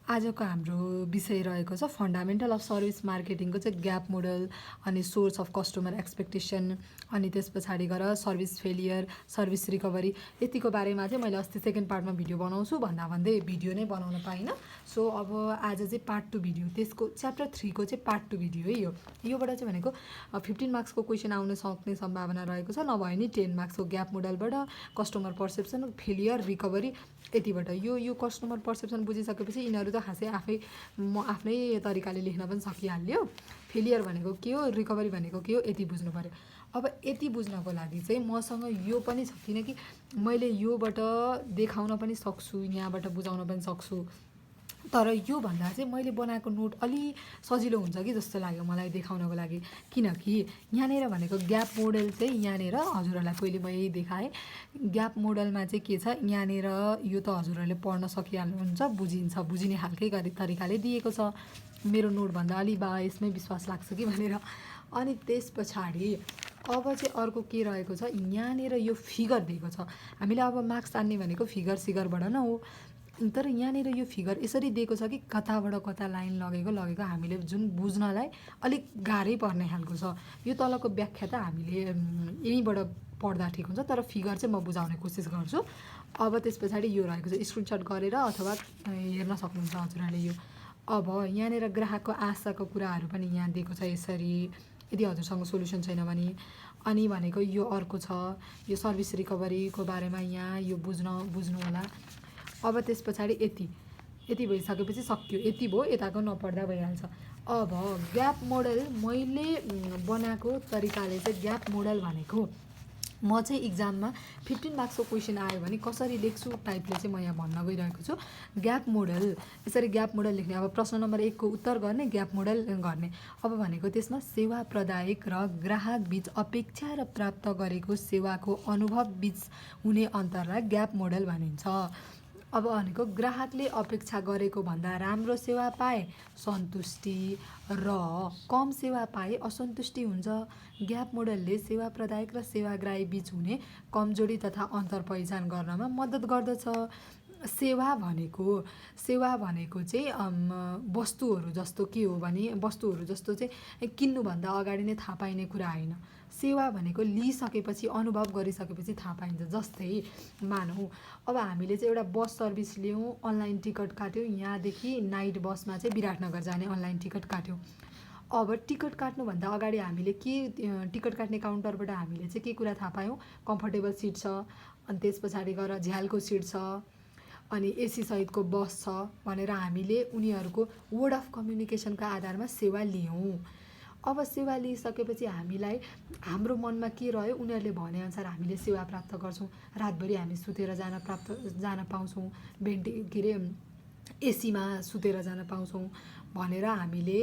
आजको हाम्रो विषय रहेको छ फन्डामेन्टल अफ सर्भिस मार्केटिङको चाहिँ ग्याप मोडल अनि सोर्स अफ कस्टमर एक्सपेक्टेसन अनि त्यस पछाडि गएर सर्भिस फेलियर सर्भिस रिकभरी यतिको बारेमा चाहिँ मैले अस्ति सेकेन्ड पार्टमा भिडियो बनाउँछु भन्दै भिडियो नै बनाउन पाइनँ। सो अब आज चाहिँ पार्ट 2 भिडियो त्यसको च्याप्टर 3 को चाहिँ पार्ट 2 भिडियो है योबाट चाहिँ भनेको 15 मार्क्सको क्वेसन आउन सक्ने सम्भावना रहेको छ, नभए नि 10 मार्क्सको ग्याप मोडलबाट कस्टमर पर्सेप्सन फेलियर रिकभरी यतिबाट यो कस्टमर पर्सेप्सन बुझिसकेपछि यिनीहरू त खासै म आफ्नै तरिकाले लेख्न पनि सकिहाल्यो। फेलियर भनेको के हो, रिकभरी भनेको के हो, यति बुझ्नु पर्यो। अब यति बुझ्नको लागि चाहिँ मसँग यो पनि छ, किनकि मैले योबाट देखाउन पनि सक्छु, यहाँबाट बुझाउन पनि सक्छु, तर योभन्दा चाहिँ मैले बनाएको नोट अलि सजिलो हुन्छ कि जस्तो लाग्यो मलाई देखाउनको लागि। किनकि यहाँनिर भनेको ग्याप मोडल चाहिँ यहाँनिर हजुरहरूलाई पहिले म यही देखाएँ। ग्याप मोडलमा चाहिँ के छ, यहाँनिर यो त हजुरहरूले पढ्न सकिहाल्नुहुन्छ, बुझिने खालकै तरिकाले दिएको छ। मेरो नोटभन्दा अलि यसमै विश्वास लाग्छ कि भनेर। अनि त्यस पछाडि अब चाहिँ अर्को के रहेको छ, यहाँनिर यो फिगर दिएको छ। हामीले अब मार्क्स तान्ने भनेको फिगरबाट न हो, तर यहाँनिर यो फिगर यसरी दिएको छ कि कताबाट कता लाइन लगेको हामीले जुन बुझ्नलाई अलिक गाह्रै पर्ने खालको छ। यो तलको व्याख्या त हामीले यहीँबाट पढ्दा ठिक हुन्छ, तर फिगर चाहिँ म बुझाउने कोसिस गर्छु। अब त्यस पछाडि यो रहेको छ, स्क्रिनसट गरेर अथवा हेर्न सक्नुहुन्छ हजुरहरूले यो। अब यहाँनिर ग्राहकको आशाको कुराहरू पनि यहाँ दिएको छ यसरी, यदि हजुरसँग सोल्युसन छैन भने। अनि भनेको यो अर्को छ, यो सर्भिस रिकभरीको बारेमा यहाँ यो बुझ्नु होला। अब त्यस पछाडि यति भइसकेपछि सक्यो, यति भयो, यताको नपढ्दा भइहाल्छ। अब ग्याप मोडल मैले बनाएको तरिकाले चाहिँ ग्याप मोडल भनेको म चाहिँ इक्जाममा 15 मार्क्सको क्वेसन आयो भने कसरी लेख्छु टाइपले चाहिँ म यहाँ भन्न गइरहेको छु। ग्याप मोडल यसरी ग्याप मोडल लेख्ने, अब प्रश्न नम्बर 1 को उत्तर गर्ने, ग्याप मोडल गर्ने। अब भनेको त्यसमा सेवा प्रदायक र ग्राहक बीच अपेक्षा र प्राप्त गरेको सेवाको अनुभव बीच हुने अन्तरलाई ग्याप मोडल भनिन्छ। अब भनेको ग्राहकले अपेक्षा गरेको भन्दा राम्रो सेवा पाए सन्तुष्टि र कम सेवा पाए असन्तुष्टि हुन्छ। ग्याप मोडलले सेवा प्रदायक र सेवाग्राही बीच हुने कमजोरी तथा अन्तर पहिचान गर्नमा मद्दत गर्दछ। सेवा भनेको चाहिँ वस्तुहरू जस्तो के हो भने, वस्तुहरू जस्तो चाहिँ किन्नुभन्दा अगाडि नै थाहा पाइने कुरा होइन। सेवा भनेको लिइसकेपछि, अनुभव गरिसकेपछि थाहा पाइन्छ। जस्तै मानौँ अब हामीले चाहिँ एउटा बस सर्भिस लियौँ, अनलाइन टिकट काट्यौँ, यहाँदेखि नाइट बसमा चाहिँ विराटनगर जाने अनलाइन टिकट काट्यौँ। अब टिकट काट्नुभन्दा अगाडि हामीले टिकट काट्ने काउन्टरबाट हामीले चाहिँ के कुरा थाहा पायौँ, कम्फर्टेबल सिट छ, अनि त्यस पछाडि गएर झ्यालको सिट छ, अनि एसी सहितको बस छ भनेर हामीले उनीहरूको वर्ड अफ कम्युनिकेसनको आधारमा सेवा लियौँ। अब सेवा लिइसकेपछि हामीलाई हाम्रो मनमा के रह्यो, उनीहरूले भनेअनुसार हामीले सेवा प्राप्त गर्छौँ। रातभरि हामी सुतेर जान पाउँछौँ, एसीमा सुतेर जान पाउँछौँ भनेर हामीले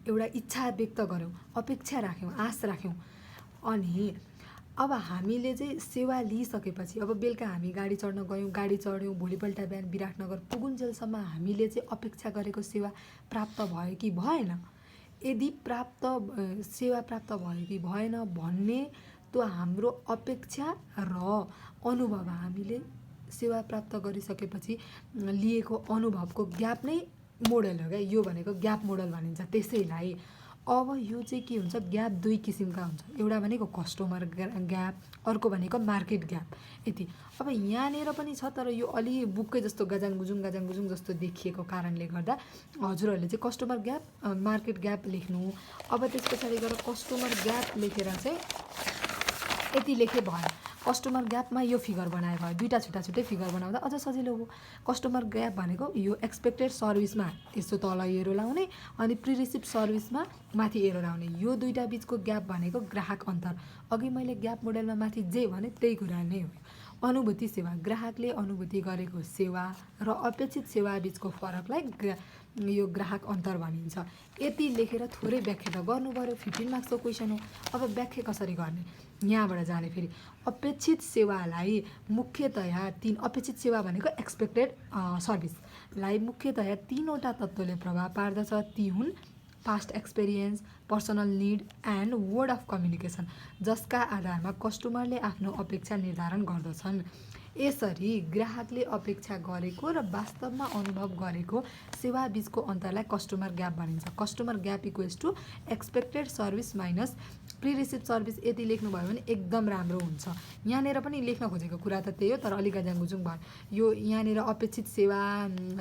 एउटा इच्छा व्यक्त गऱ्यौँ, अपेक्षा राख्यौँ, आश राख्यौँ। अनि अब हामीले चाहिँ सेवा लिइसकेपछि अब बेलुका हामी गाडी चढ्न गयौँ, गाडी चढ्यौँ, भोलिपल्ट बिहान विराटनगर पुगुन्जेलसम्म हामीले चाहिँ अपेक्षा गरेको सेवा प्राप्त भयो कि भएन। यदि सेवा प्राप्त भयो कि भएन भन्ने त्यो हाम्रो अपेक्षा र अनुभव, हामीले सेवा प्राप्त गरिसकेपछि लिएको अनुभवको ग्याप नै मोडल हो क्या। यो भनेको ग्याप मोडल भनिन्छ त्यसैलाई। अब यो चाहिँ के हुन्छ, ग्याप 2 किसिमका हुन्छ, एउटा भनेको कस्टमर ग्याप, अर्को भनेको मार्केट ग्याप। यति अब यहाँनिर पनि छ, तर यो अलि बुककै जस्तो गजाङ गुजुङ जस्तो देखिएको कारणले गर्दा हजुरहरूले चाहिँ कस्टमर ग्याप, मार्केट ग्याप लेख्नु। अब त्यस पछाडि गएर कस्टमर ग्याप लेखेर चाहिँ यति लेखे भयो। कस्टमर ग्यापमा यो फिगर बनाए भयो, दुईवटा छुट्टै फिगर बनाउँदा अझ सजिलो हो। कस्टमर ग्याप भनेको यो एक्सपेक्टेड सर्भिसमा यस्तो तल एरो लाउने अनि प्री रिसिभ सर्भिसमा माथि एरो लाउने, यो दुईवटा बिचको ग्याप भनेको ग्राहक अन्तर। अघि मैले ग्याप मोडलमा माथि जे भने त्यही कुरा नै हो। अनुभूति सेवा, ग्राहकले अनुभूति गरेको सेवा र अपेक्षित सेवा बिचको फरकलाई यो ग्राहक अन्तर भनिन्छ। यति लेखेर थोरै व्याख्या त गर्नु पर्यो, 15 मार्क्सको क्वेसन हो। अब व्याख्या कसरी गर्ने, यहाँबाट जाने फेरि अपेक्षित सेवालाई मुख्यतया अपेक्षित सेवा भनेको एक्सपेक्टेड सर्भिसलाई मुख्यतया 3वटा तत्त्वले प्रभाव पार्दछ। ती हुन् past experience, personal need and word of communication, जसका आधारमा कस्टमरले आफ्नो अपेक्षा निर्धारण गर्दछन्। यसरी ग्राहकले अपेक्षा गरेको र वास्तवमा अनुभव गरेको सेवा बीचको अन्तरलाई कस्टमर ग्याप भनिन्छ। Customer gap equals to expected service minus pre receive service. यति लेख्नुभयो भने एकदम राम्रो हुन्छ। यहाँनिर पनि लेख्न खोजेको कुरा त त्यही हो, तर अलिक गाजाङगुजुङ भयो। यो यहाँनिर अपेक्षित सेवा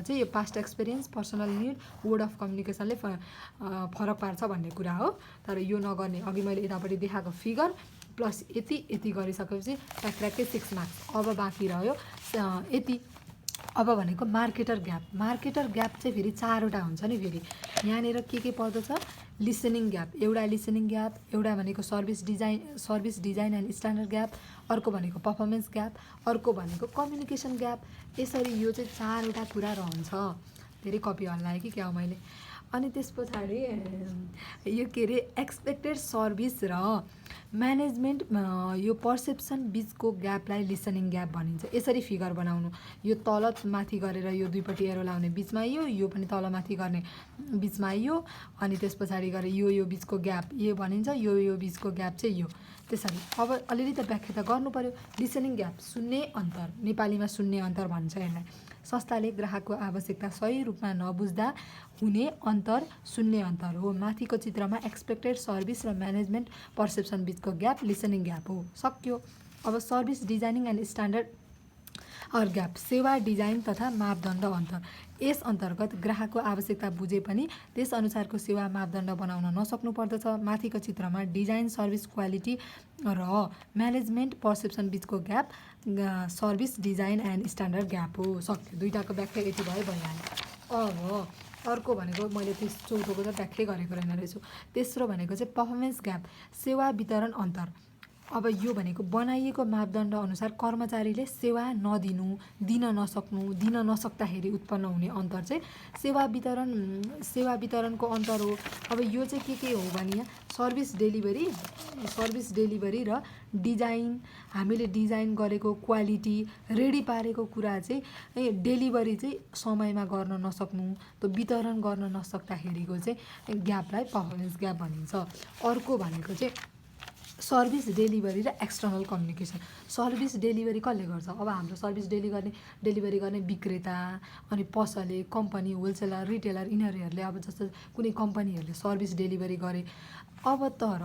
चाहिँ यो past experience, personal need, word of कम्युनिकेसनले फरक पार्छ भन्ने कुरा हो। तर यो नगर्ने, अघि मैले यतापट्टि देखाएको फिगर प्लस यति गरिसकेपछि ट्याक्ट्याक्कै 6 मार्क्स। अब बाँकी रह्यो यति। अब भनेको मार्केटर ग्याप। मार्केटर ग्याप चाहिँ फेरि 4वटा हुन्छ नि। फेरि यहाँनिर के पर्दछ? लिसनिङ ग्याप, एउटा लिसनिङ ग्याप, एउटा भनेको service design and standard gap, अर्को भनेको पर्फर्मेन्स ग्याप, अर्को भनेको कम्युनिकेसन ग्याप। यसरी यो चाहिँ 4वटा कुरा रहन्छ। धेरै कपी हल्लाएँ कि क्या हो मैले। अनि त्यस पछाडि यो के अरे एक्सपेक्टेड सर्भिस र म्यानेजमेन्ट यो पर्सेप्सन बिचको ग्यापलाई लिसनिङ ग्याप भनिन्छ। यसरी फिगर बनाउनु। यो तल माथि गरेर यो दुईपट्टि एरो लाउने बिचमा यो पनि तल माथि गर्ने बिचमा यो, अनि त्यस पछाडि गएर यो बिचको ग्याप यो भनिन्छ, यो बिचको ग्याप चाहिँ यो। त्यसरी अब अलिअलि त व्याख्या त गर्नु पर्यो। लिसनिङ ग्याप शून्य अन्तर, नेपालीमा शून्य अन्तर भन्छ यसलाई। संस्थाले ग्राहकको आवश्यकता सही रूपमा नबुझ्दा हुने अन्तर शून्य अन्तर हो। माथिको चित्रमा एक्सपेक्टेड सर्भिस र म्यानेजमेन्ट पर्सेप्सन बिचको ग्याप लिसनिङ ग्याप हो। सक्यो। अब service designing and standard gap, सेवा डिजाइन तथा मापदण्ड अन्तर। यस अन्तर्गत ग्राहकको आवश्यकता बुझे पनि त्यस अनुसारको सेवा मापदण्ड बनाउन नसक्नु पर्दछ। माथिको चित्रमा डिजाइन, सर्भिस क्वालिटी र म्यानेजमेन्ट पर्सेप्सन बिचको gap service design and standard gap हो। सक्यो। दुईटाको व्याख्या यति भइहाल्यो। अब अर्को भनेको मैले चौथोको त व्याख्या गरेको रहेन रहेछु। तेस्रो भनेको चाहिँ पर्फर्मेन्स ग्याप, सेवा वितरण अन्तर। अब यो भनेको बनाइएको मापदण्ड अनुसार कर्मचारीले सेवा नदिनु, दिन नसक्नु, दिन नसक्दाखेरि उत्पन्न हुने अन्तर चाहिँ सेवा वितरणको अन्तर हो। अब यो चाहिँ के हो भने यहाँ सर्भिस डेलिभरी र डिजाइन, हामीले डिजाइन गरेको क्वालिटी रेडी पारेको कुरा चाहिँ डेलिभरी चाहिँ समयमा गर्न नसक्नु, त्यो वितरण गर्न नसक्दाखेरिको चाहिँ ग्यापलाई पर्फर्मेन्स ग्याप भनिन्छ। अर्को भनेको चाहिँ सर्भिस डेलिभरी र एक्सटर्नल कम्युनिकेसन। सर्भिस डेलिभरी कसले गर्छ? अब हाम्रो सर्भिस डेलिभरी गर्ने विक्रेता, अनि पसले, कम्पनी, होलसेलर, रिटेलर, यिनीहरूले अब जस्तो कुनै कम्पनीहरूले सर्भिस डेलिभरी गरे। अब तर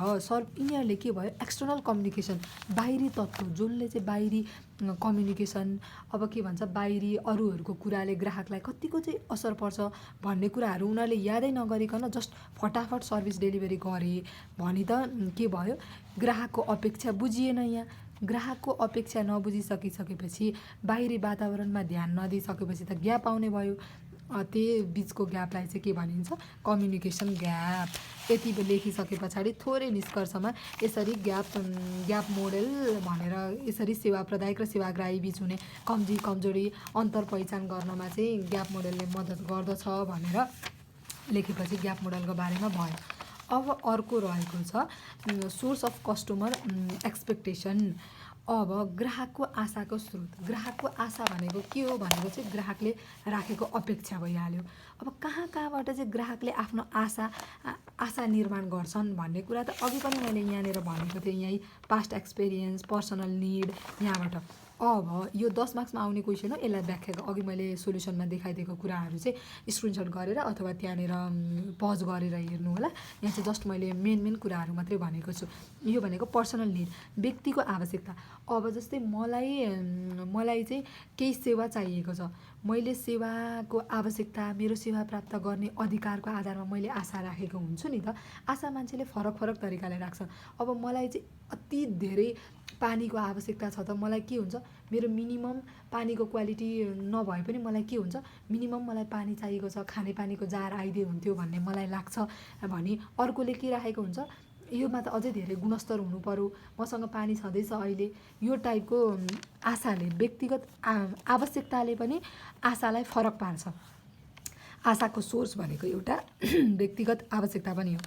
यिनीहरूले के भयो? एक्सटर्नल कम्युनिकेसन, बाहिरी तत्त्व, जसले चाहिँ बाहिरी कम्युनिकेसन, अब के भन्छ, बाहिरी अरूहरूको कुराले ग्राहकलाई कतिको चाहिँ असर पर्छ भन्ने कुराहरू उनीहरूले यादै नगरिकन जस्ट फटाफट सर्भिस डेलिभरी गरे भने त के भयो? ग्राहकको अपेक्षा बुझिएन। यहाँ ग्राहकको अपेक्षा नबुझिसकेपछि बाहिरी वातावरणमा ध्यान नदिइसकेपछि त ग्याप आउने भयो। त्यही बिचको ग्यापलाई चाहिँ के भनिन्छ? Communication gap. यति लेखिसके पछाडि थोरै निष्कर्षमा यसरी ग्याप मोडेल भनेर यसरी सेवा प्रदायक र सेवाग्राही बिच हुने कमजोरी अन्तर पहिचान गर्नमा चाहिँ ग्याप मोडेलले मद्दत गर्दछ भनेर लेखेपछि ग्याप मोडेलको बारेमा भयो। अब अर्को रहेको छ सोर्स अफ कस्टमर एक्सपेक्टेसन। अब ग्राहकको आशाको स्रोत। ग्राहकको आशा भनेको के हो? भनेको चाहिँ ग्राहकले राखेको अपेक्षा भइहाल्यो। अब कहाँबाट चाहिँ ग्राहकले आफ्नो आशा निर्माण गर्छन् भन्ने कुरा त अघि पनि मैले यहाँनिर भनेको थिएँ। यहीँ पास्ट एक्सपिरियन्स, पर्सनल निड, यहाँबाट। अब यो 10 मार्क्समा आउने क्वेसन हो। यसलाई व्याख्या अघि मैले सोल्युसनमा देखाइदिएको कुराहरू चाहिँ स्क्रिनसट गरेर अथवा त्यहाँनिर पज गरेर हेर्नु होला। यहाँ चाहिँ जस्ट मैले मेन कुराहरू मात्रै भनेको छु। यो भनेको पर्सनल निड, व्यक्तिको आवश्यकता। अब जस्तै मलाई चाहिँ केही सेवा चाहिएको छ, मैले सेवाको आवश्यकता, मेरो सेवा प्राप्त गर्ने अधिकारको आधारमा मैले आशा राखेको हुन्छु नि त। आशा मान्छेले फरक तरिकाले राख्छन्। अब मलाई चाहिँ अति धेरै पानीको आवश्यकता छ त मलाई के हुन्छ? मेरो मिनिमम पानीको क्वालिटी नभए पनि मलाई के हुन्छ? मिनिमम मलाई पानी चाहिएको छ, खाने पानीको जार आइदिए हुन्थ्यो भन्ने मलाई लाग्छ भने अर्कोले के राखेको हुन्छ? योमा त अझै धेरै गुणस्तर हुनु पर्यो, मसँग पानी छँदैछ अहिले। यो टाइपको आशाले, व्यक्तिगत आवश्यकताले पनि आशालाई फरक पार्छ। आशाको सोर्स भनेको एउटा व्यक्तिगत आवश्यकता पनि हो।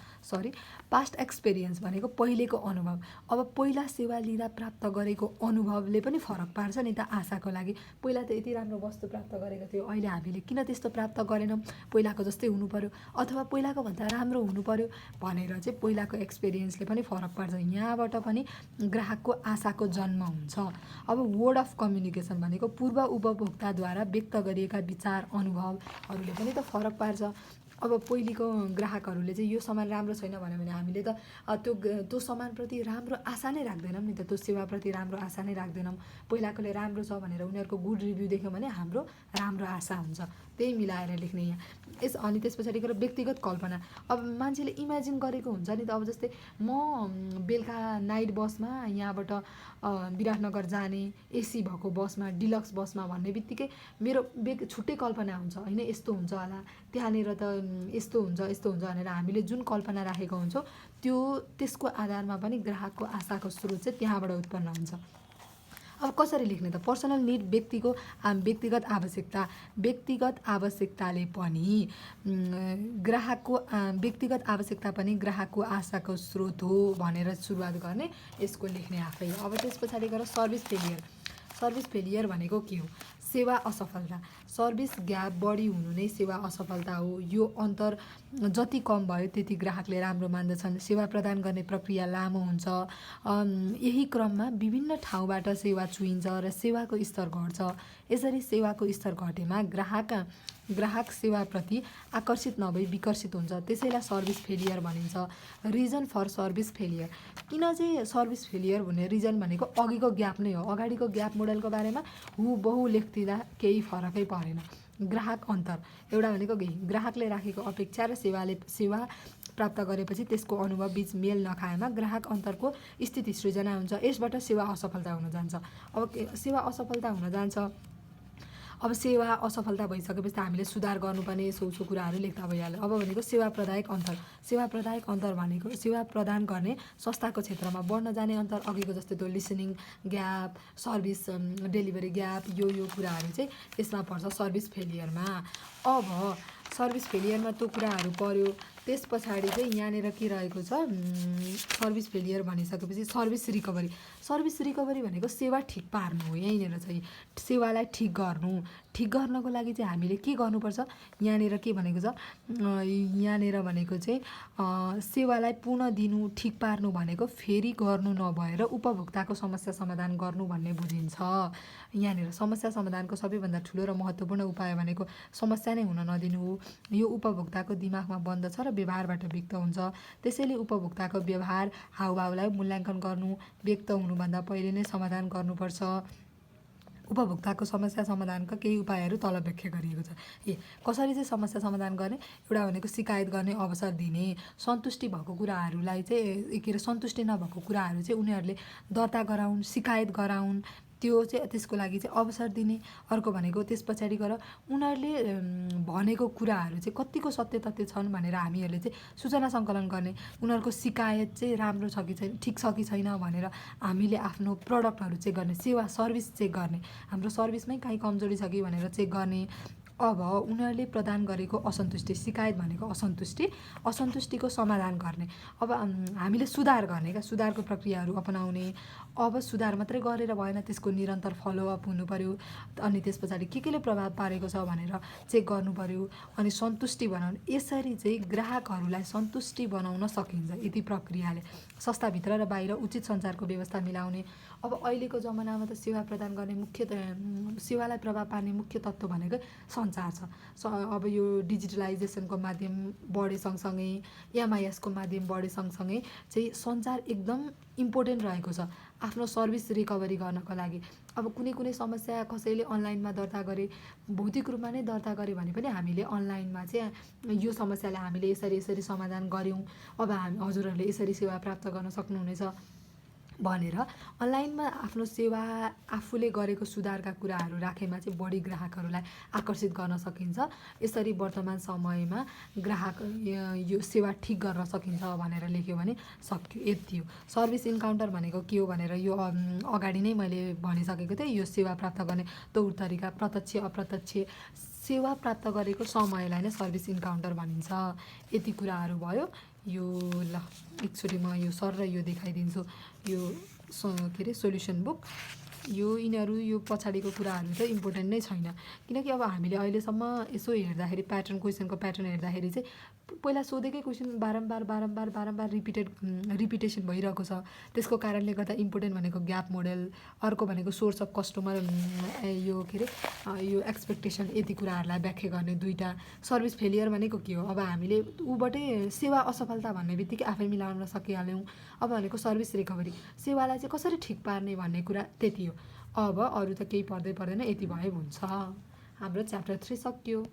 पास्ट एक्सपिरियन्स भनेको पहिलेको अनुभव। अब पहिला सेवा लिँदा प्राप्त गरेको अनुभवले पनि फरक पार्छ नि त आशाको लागि। पहिला त यति राम्रो वस्तु प्राप्त गरेको थियो, अहिले हामीले किन त्यस्तो प्राप्त गरेनौँ, पहिलाको जस्तै हुनु पर्यो अथवा पहिलाको भन्दा राम्रो हुनु पर्यो भनेर चाहिँ पहिलाको एक्सपिरियन्सले पनि फरक पार्छ। यहाँबाट पनि ग्राहकको आशाको जन्म हुन्छ। अब वर्ड अफ कम्युनिकेसन भनेको पूर्व उपभोक्ताद्वारा व्यक्त गरिएका विचार अनुभवहरूले पनि त फरक पार्छ। अब पहिलेको ग्राहकहरूले चाहिँ यो सामान राम्रो छैन भन्यो भने हामीले त त्यो सामानप्रति राम्रो आशा नै राख्दैनौँ नि त, त्यो सेवाप्रति राम्रो आशा नै राख्दैनौँ। पहिलाकोले राम्रो छ भनेर उनीहरूको गुड रिभ्यू देख्यौँ भने हाम्रो राम्रो आशा हुन्छ, त्यही मिलाएर लेख्ने यहाँ। अनि त्यस पछाडि गएर व्यक्तिगत कल्पना। अब मान्छेले इमेजिन गरेको हुन्छ नि त। अब जस्तै म बेलुका नाइट बसमा यहाँबाट विराटनगर जाने एसी भएको बसमा, डिलक्स बसमा भन्ने बित्तिकै मेरो छुट्टै कल्पना हुन्छ होइन, यस्तो हुन्छ होला, त्यहाँनिर त यस्तो हुन्छ भनेर हामीले जुन कल्पना राखेको हुन्छौँ त्यसको आधारमा पनि ग्राहकको आशाको स्रोत चाहिँ त्यहाँबाट उत्पन्न हुन्छ। अब कसरी लेख्ने त? पर्सनल निड व्यक्तिगत आवश्यकताले पनि ग्राहकको व्यक्तिगत आवश्यकता पनि ग्राहकको आशाको स्रोत हो भनेर सुरुवात गर्ने, यसको लेख्ने आफै। अब त्यस पछाडि गएर सर्भिस फेलियर भनेको के हो? सेवा असफलता। सर्भिस ग्याप बढी हुनु नै सेवा असफलता हो। यो अन्तर जति कम भयो त्यति ग्राहकले राम्रो मान्दछन्। सेवा प्रदान गर्ने प्रक्रिया लामो हुन्छ। यही क्रममा विभिन्न ठाउँबाट सेवा चुइन्छ र सेवाको स्तर घट्छ। यसरी सेवाको स्तर घटेमा ग्राहक सेवाप्रति आकर्षित नभई विकर्षित हुन्छ। त्यसैलाई सर्भिस फेलियर भनिन्छ। Reason for service failure. किन चाहिँ सर्भिस फेलियर भन्ने रिजन भनेको अघिको ग्याप नै हो। अगाडिको ग्याप मोडलको बारेमा हुबहु लेख्दिँदा केही फरकै परेन। ग्राहक अन्तर एउटा भनेको ग्राहकले राखेको अपेक्षा र सेवा प्राप्त गरेपछि त्यसको अनुभव बीच मेल नखाएमा ग्राहक अन्तरको स्थिति सृजना हुन्छ। यसबाट सेवा असफलता हुन जान्छ। अब सेवा असफलता भइसकेपछि त हामीले सुधार गर्नुपर्ने सोचो कुराहरू लेख्दा भइहाल्यो। अब भनेको सेवा प्रदायक अन्तर भनेको सेवा प्रदान गर्ने संस्थाको क्षेत्रमा बढ्न जाने अन्तर। अघिको जस्तै त्यो listening gap, service delivery gap, यो कुराहरू चाहिँ यसमा पर्छ सर्भिस फेलियरमा। अब सर्भिस फेलियरमा त्यो कुराहरू पर्यो। त्यस पछाडि चाहिँ यहाँनिर के रहेको छ? सर्भिस फेलियर भनिसकेपछि सर्भिस रिकभरी भनेको सेवा ठिक पार्नु हो। यहीँनिर चाहिँ सेवालाई ठिक गर्नको लागि चाहिँ हामीले के गर्नुपर्छ? यहाँनिर के भनेको छ? यहाँनिर भनेको चाहिँ सेवालाई पुनः दिनु, ठिक पार्नु भनेको फेरि गर्नु नभएर उपभोक्ताको समस्या समाधान गर्नु भन्ने बुझिन्छ। यहाँनिर समस्या समाधानको सबैभन्दा ठुलो र महत्त्वपूर्ण उपाय भनेको समस्या नै हुन नदिनु हो। यो उपभोक्ताको दिमागमा बन्दछ र व्यवहारबाट व्यक्त हुन्छ। त्यसैले उपभोक्ताको व्यवहार हावभावलाई मूल्याङ्कन गर्नु, व्यक्त हुनुभन्दा पहिले नै समाधान गर्नुपर्छ। उपभोक्ताको समस्या समाधानका केही उपायहरू तल व्याख्या गरिएको छ। कसरी चाहिँ समस्या समाधान गर्ने? एउटा भनेको शिकायत गर्ने अवसर दिने। सन्तुष्टि भएको कुराहरूलाई चाहिँ सन्तुष्टि नभएको कुराहरू चाहिँ उनीहरूले दर्ता गराउन्, शिकायत गराउन्, त्यसको लागि चाहिँ अवसर दिने। अर्को भनेको त्यस पछाडि गएर उनीहरूले भनेको कुराहरू चाहिँ कतिको सत्य तथ्य छन् भनेर हामीहरूले चाहिँ सूचना सङ्कलन गर्ने। उनीहरूको शिकायत चाहिँ राम्रो छ कि छैन, ठिक छ कि छैन भनेर हामीले आफ्नो प्रडक्टहरू चेक गर्ने, सर्भिस चेक गर्ने, हाम्रो सर्भिसमै काहीँ कमजोरी छ कि भनेर चेक गर्ने। अब उनीहरूले प्रदान गरेको असन्तुष्टि, शिकायत भनेको असन्तुष्टिको समाधान गर्ने। अब हामीले सुधार गर्ने सुधारको प्रक्रियाहरू अपनाउने। अब सुधार मात्रै गरेर भएन, त्यसको निरन्तर फलोअप हुनु पर्यो। अनि त्यस पछाडि केले प्रभाव पारेको छ भनेर चेक गर्नु पर्यो। अनि सन्तुष्टि बनाउने। यसरी चाहिँ ग्राहकहरूलाई सन्तुष्टि बनाउन सकिन्छ यति प्रक्रियाले। संस्थाभित्र र बाहिर उचित सञ्चारको व्यवस्था मिलाउने। अब अहिलेको जमानामा त सेवालाई प्रभाव पार्ने मुख्य तत्त्व भनेको सञ्चार छ। अब यो डिजिटलाइजेसनको माध्यम बढे सँगसँगै, एमआइएसको माध्यम बढे सँगसँगै चाहिँ सञ्चार एकदम इम्पोर्टेन्ट रहेको छ आफ्नो सर्भिस रिकभरी गर्नको लागि। अब कुनै समस्या कसैले अनलाइनमा दर्ता गरे, भौतिक रूपमा नै दर्ता गरे भने पनि हामीले अनलाइनमा चाहिँ यो समस्यालाई हामीले यसरी समाधान गऱ्यौँ, अब हजुरहरूले यसरी सेवा प्राप्त गर्न सक्नुहुनेछ भनेर अनलाइनमा आफ्नो सेवा आफूले गरेको सुधारका कुराहरू राखेमा चाहिँ बढी ग्राहकहरूलाई आकर्षित गर्न सकिन्छ। यसरी वर्तमान समयमा ग्राहक यो सेवा ठिक गर्न सकिन्छ भनेर लेख्यो भने सक्यो। यति हो। सर्भिस इन्काउन्टर भनेको के हो भनेर यो अगाडि नै मैले भनिसकेको थिएँ। यो सेवा प्राप्त गर्ने तौर तरिका प्रत्यक्ष अप्रत्यक्ष सेवा प्राप्त गरेको समयलाई नै सर्भिस इन्काउन्टर भनिन्छ। यति कुराहरू भयो। यो ल एकचोटि म यो सर र यो देखाइदिन्छु। यो के अरे सोल्युसन बुक। यो पछाडिको कुराहरू त इम्पोर्टेन्ट नै छैन, किनकि अब हामीले अहिलेसम्म यसो हेर्दाखेरि क्वेसनको प्याटर्न हेर्दाखेरि चाहिँ पहिला सोधेकै क्वेसन बारम्बार रिपिटेसन भइरहेको छ। त्यसको कारणले गर्दा इम्पोर्टेन्ट भनेको ग्याप मोडल, अर्को भनेको सोर्स अफ कस्टमर, यो के अरे यो एक्सपेक्टेसन, यति कुराहरूलाई व्याख्या गर्ने दुईवटा। सर्भिस फेलियर भनेको के हो? अब हामीले ऊबाटै सेवा असफलता भन्ने बित्तिकै आफै मिलाउन सकिहाल्यौँ। अब भनेको सर्भिस रिकभरी, सेवालाई चाहिँ कसरी ठिक पार्ने भन्ने कुरा त्यति हो। अब अरू त केही पर्दैन, यति भए हुन्छ। हाम्रो च्याप्टर 3 सकियो।